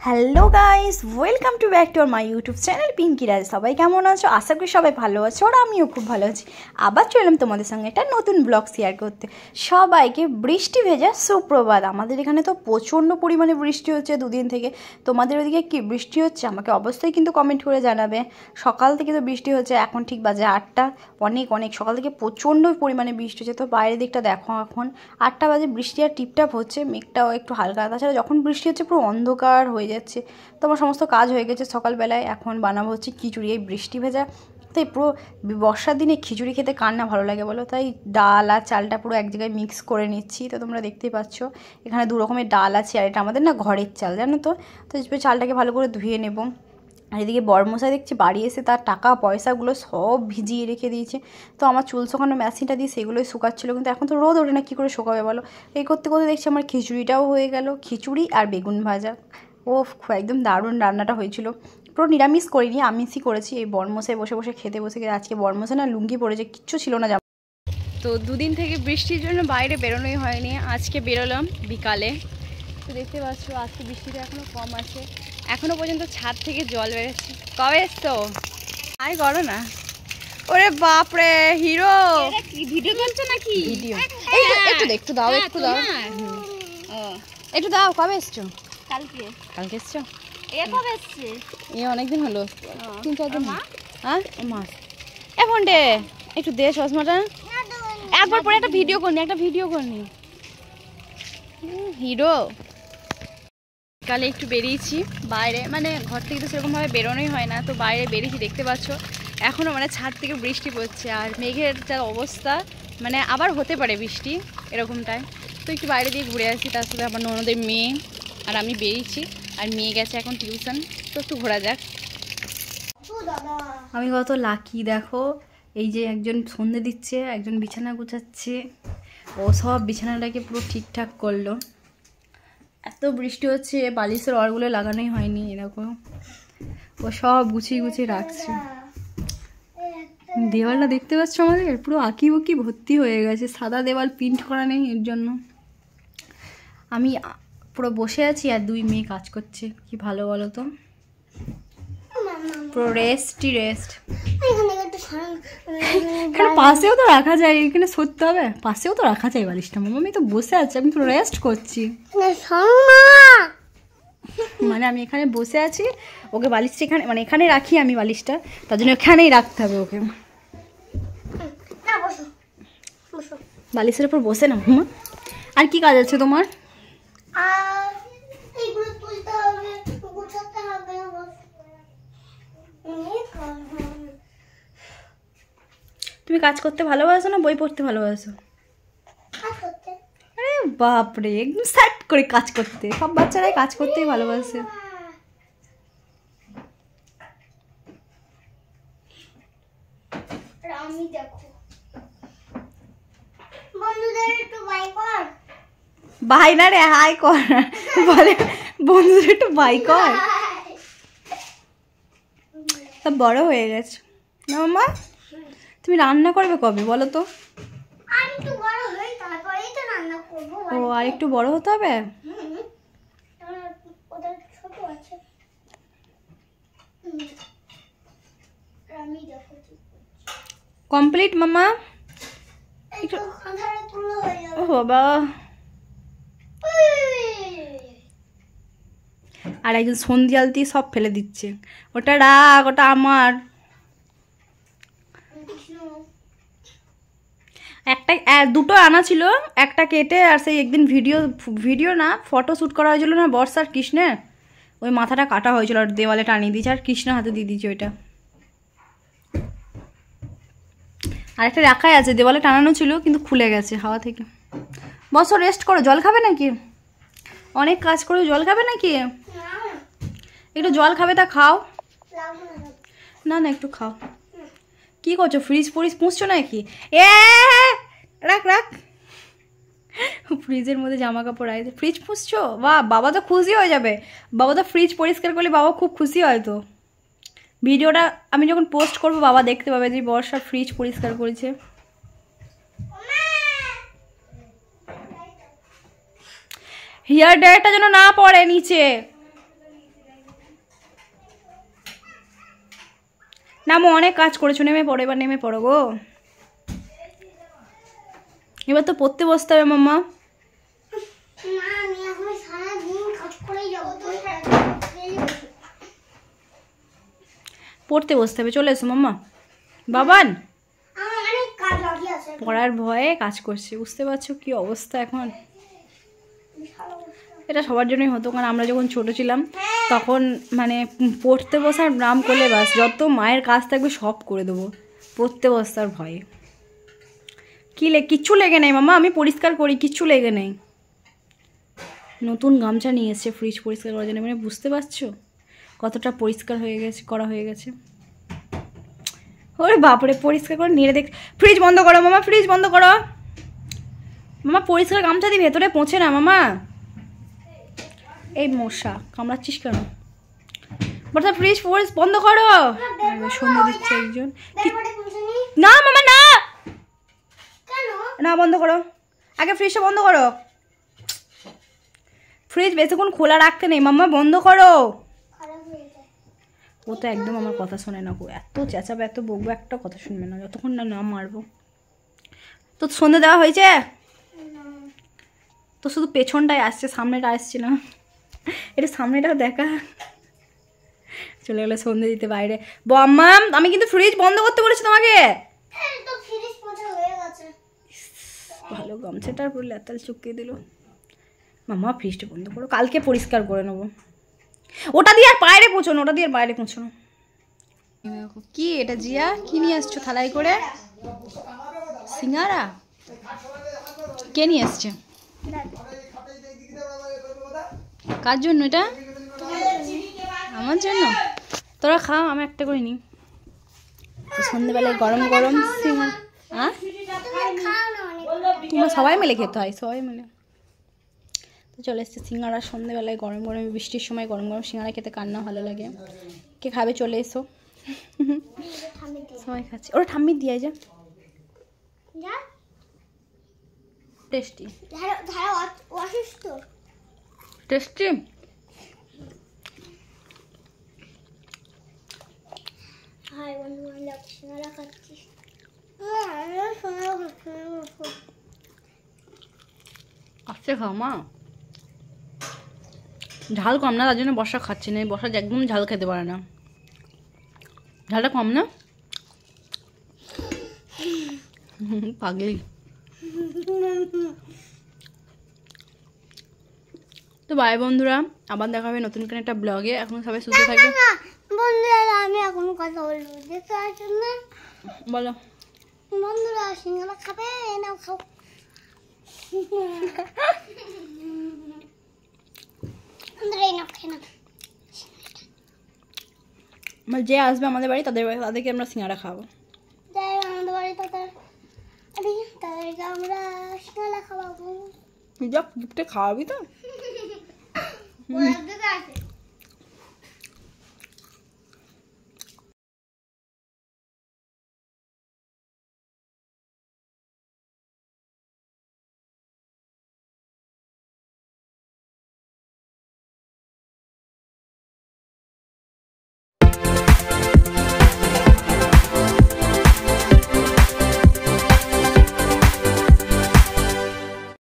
Hello guys, welcome to back to our my YouTube channel Pinki Raj. সবাই কেমন আছো? আশা করি সবাই ভালো আছো, আর আমিও খুব ভালো আছি। আবার চললাম তোমাদের সঙ্গে একটা নতুন ব্লগ শেয়ার করতে। সবাইকে বৃষ্টি ভেজা সুপ্রভাত। আমাদের এখানে তো প্রচণ্ড পরিমাণে বৃষ্টি হচ্ছে দুদিন থেকে। তোমাদের ওদিকে কি বৃষ্টি হচ্ছে আমাকে অবশ্যই কিন্তু কমেন্ট করে জানাবে। সকাল থেকে তো বৃষ্টি হচ্ছে, এখন ঠিক বাজে 8টা। অনেক সকাল থেকে প্রচণ্ড পরিমাণে বৃষ্টি হচ্ছে। তো বাইরের দিকটা দেখো, এখন 8টা বাজে, বৃষ্টি আর টিপটাপ হচ্ছে, মেঘটাও একটু হালকা। তাছাড়া যখন বৃষ্টি হচ্ছে পুরো অন্ধকার হয়ে যাচ্ছে। তো আমার সমস্ত কাজ হয়ে গেছে সকালবেলায়। এখন বানাবো হচ্ছে খিচুড়ি। এই বৃষ্টি ভেজা তাই পুরো বর্ষার দিনে খিচুড়ি খেতে কার না ভালো লাগে বলো? তাই ডাল আর চালটা পুরো এক জায়গায় মিক্স করে নিচ্ছি। তো তোমরা দেখতেই পাচ্ছ এখানে দু রকমের ডাল আছে, আর এটা আমাদের না ঘরের চাল, জানো তো। তো চালটাকে ভালো করে ধুয়ে নেব। আর এদিকে বড়মশাই দেখছি বাড়ি এসে তার টাকা পয়সাগুলো সব ভিজিয়ে রেখে দিয়েছে। তো আমার চুল শুকানো মেশিনটা দিয়ে সেগুলোই শুকাচ্ছিলো, কিন্তু এখন তো রোদ ওঠে না, কী করে শুকাবে বলো? এই করতে করতে দেখছি আমার খিচুড়িটাও হয়ে গেল। খিচুড়ি আর বেগুন ভাজা, ও একদম দারুণ রান্নাটা হয়েছিল। পুরো নিরামিষ করিনি, আমিষই করেছি। এই বড়মশাই বসে বসে খেতে বসে গেছে। আজকে বড়মশাই না লুঙ্গি পড়েছে, কিচ্ছু ছিল না। তো দুদিন থেকে বৃষ্টির জন্য বাইরে বেরোনোই হয়নি। আজকে বেরোলাম বিকালে। তো দেখতে পাচ্ছ আজকে বৃষ্টিটা এখনও কম আছে, এখনও পর্যন্ত ছাদ থেকে জল বেরোচ্ছে। কবে এসছো? আয় করো না। ওরে বাপরে, হিরো ভিডিও করছো নাকি? ভিডিও একটু দাও একটু দাও একটু দাও। কবে এসছো? কালকে এসছো? কবে এসছে? অনেকদিন হলো, 3-4 দিন। হ্যাঁ মাস। এখন দে একটু দে চশমাটা। একবার পরে একটা ভিডিও করনি। হিরো। কালে একটু বেরিয়েছি বাইরে, মানে ঘর থেকে তো সেরকমভাবে বেরোনোই হয় না। তো বাইরে বেরিয়েছি, দেখতে পাচ্ছ এখনও মানে ছাদ থেকে বৃষ্টি পড়ছে, আর মেঘের যা অবস্থা, মানে আবার হতে পারে বৃষ্টি এরকমটায়। তো একটু বাইরে দিয়ে ঘুরে আসি। তার সাথে আমার ননদের মেয়ে আর আমি বেরিয়েছি, আর মেয়ে গেছে এখন টিউশন। তো একটু ঘোরা যাক। আমি কত লাকি দেখো, এই যে একজন সন্ধে দিচ্ছে, একজন বিছানা গুছাচ্ছে। ও সব বিছানাটাকে পুরো ঠিকঠাক করলো। এত বৃষ্টি হচ্ছে, বালিশের অরগুলো লাগানোই হয়নি, এরকম ও সব গুছিয়ে রাখছে। দেওয়ালটা দেখতে পাচ্ছ আমাদের পুরো আঁকি বুকি ভর্তি হয়ে গেছে, সাদা দেওয়াল প্রিন্ট করা নেই, এর জন্য আমি পুরো বসে আছি আর দুই মেয়ে কাজ করছে। কি ভালো বলো তো, পুরো রেস্ট। এখানে পাশেও তো রাখা যায়, এখানে সরতে হবে, পাশেও তো রাখা যায় বালিশটা। মামা আমি তো বসে আছি, আমি তো রেস্ট করছি। মানে আমি এখানে বসে আছি, ওকে বালিশটা এখানে, মানে এখানে রাখি আমি বালিশটা, তার জন্য এখানেই রাখতে হবে ওকে। বালিশের উপর বসে না হুমা। আর কি কাজ আছে তোমার? তুমি কাজ করতে ভালোবাসো না বই পড়তে ভালোবাসো? আরে বাপরে, একদম সেট করে কাজ করতে। সব বাচ্চারাই কাজ করতেই ভালোবাসে। বাই না রে, হাই কর বলে, বন্ধুদের একটু বাই কর। সব বড় হয়ে গেছে না মামা? তুমি রান্না করবে কবে বলো তো? ও আর একটু বড় হতে হবে। কমপ্লিট মামা? ও বাবা। আর একজন সন্ধিয়াল দিয়ে সব ফেলে দিচ্ছে। ওটা রাগ, ওটা আমার। দুটো আনা ছিল, একটা কেটে, আর সেই একদিন ভিডিও না ফটো শ্যুট করা হয়েছিল না বর্ষার কৃষ্ণের, ওই মাথাটা কাটা হয়েছিল, আর দেওয়ালে টানিয়ে দিয়েছে, আর কৃষ্ণের হাতে দিয়ে দিয়েছে ওইটা। আর একটা রাখাই আছে, দেওয়ালে টানানো ছিল কিন্তু খুলে গেছে হাওয়া থেকে। বসো রেস্ট করো। জল খাবে নাকি? অনেক কাজ করে, জল খাবে নাকি? একটু জল খাবে, তা খাও না। একটু খাও। কি করছো? ফ্রিজ পুষছো নাকি? রাখ ফ্রিজের মধ্যে জামা কাপড় আছে, ফ্রিজ পুষছো? বাবা তো খুশি হয়ে যাবে। বাবা তো ফ্রিজ পরিষ্কার করলে বাবা খুব খুশি হয়। তো ভিডিওটা আমি যখন পোস্ট করবো বাবা দেখতে পাবে যে বর্ষা ফ্রিজ পরিষ্কার করেছে। হেয়ার ড্রায়ারটা যেন না পড়ে নিচে। নামো, অনেক কাজ করেছো, নেমে পড়ো, এবার নেমে পড়ো গো। এবার তো পড়তে বসতে হবে মাম্মা। পড়তে বসতে হবে, চলে এসো মাম্মা। বাবান পড়ার ভয়ে কাজ করছে, বুঝতে পারছো কি অবস্থা এখন। এটা সবার জন্যই হতো, কারণ আমরা যখন ছোট ছিলাম তখন মানে পড়তে বসার নাম করলে বাস যত মায়ের কাজ থাকবে সব করে দেবো, পড়তে বসার ভয়ে। কিচ্ছু লেগে নেই মামা, আমি পরিষ্কার করি, কিচ্ছু লেগে নেই। নতুন গামছা নিয়ে এসছে ফ্রিজ পরিষ্কার করার জন্য, মানে বুঝতে পারছো কতটা পরিষ্কার হয়ে গেছে, করা হয়ে গেছে। ওরে বাপরে, পরিষ্কার করে নিয়ে দেখ। ফ্রিজ বন্ধ করো মামা, ফ্রিজ বন্ধ করো মামা, পরিষ্কার গামছা দিয়ে ভেতরে পৌঁছে না মামা। এই মশা কামড়াচ্ছিস কেন? বর্ষা ফ্রিজ বন্ধ করো। সন্ধ্যা দিচ্ছে একজন। না মামা না, না বন্ধ করো, আগে ফ্রিজটা বন্ধ করো। ফ্রিজ বেশিক্ষণ খোলা রাখতে নেই মাম্মা, বন্ধ করো। ও তো একদম আমার কথা শোনে না গো, এত চেঁচাবে, এত বকবো, একটা কথা শুনবে না যতক্ষণ না মারবো। তো সন্ধ্যে দেওয়া হয়েছে তো, শুধু পেছনটাই আসছে, সামনেটা আসছে না। এটা সামনেটাও দেখা। চলে গেলো সন্ধ্যে দিতে বাইরে। বম্মা আমি কিন্তু ফ্রিজ বন্ধ করতে বলেছি তোমাকে। ভালো গামছাটার পুরো লেতাল চুকিয়ে দিল। মাম্মা ফ্রিজটা বন্ধ করো, কালকে পরিষ্কার করে নেবো। ওটা দিয়ে আর বাইরে পৌঁছানো, ওটা দিয়ে আর বাইরে পৌঁছানো। কি এটা জিয়া, কি নিয়ে আসছো থালায় করে? সিঙ্গারা? কে নিয়ে আসছে? কার জন্য এটা? আমার জন্য? তোরা খা, আমি একটা করে নিই। সন্ধ্যেবেলায় গরম গরম সিঙ্গারা। হ্যাঁ তোমরা সবাই মিলে খেতে হয়, সবাই মিলে। তো চলে এসছে সিঙ্গারা সন্ধ্যেবেলায় গরম গরম, বৃষ্টির সময় গরম গরম সিঙ্গারা খেতে কার না ভালো লাগে। কে খাবে চলে এসো। সবাই খাচ্ছে, ওরা ঠাম্মি দিয়ে যা। Tasty tasty. আচ্ছা খাও মা, ঝাল কম না, তার জন্য বর্ষা খাচ্ছি না। বর্ষা একদম ঝাল খেতে পারে না, ঝালটা কম না। পাগলি। তো বাই বন্ধুরা, আবার দেখা হবে নতুন কোনো একটা ব্লগে। এখন সবাই সুস্থ থাকবে বন্ধুরা। আমি এখন কথা বলবো, দেখতে আসুন না। বলো বন্ধুরা, সিঙ্গারা খাবে না? খাও। যে আসবে আমাদের বাড়ি তাদেরকে আমরা সিঙ্গারা খাবো। আমাদের বাড়ি তাদেরকে আমরা সিঙ্গারা খাওয়াবো। যা গিফটে খাওয়াবি তো।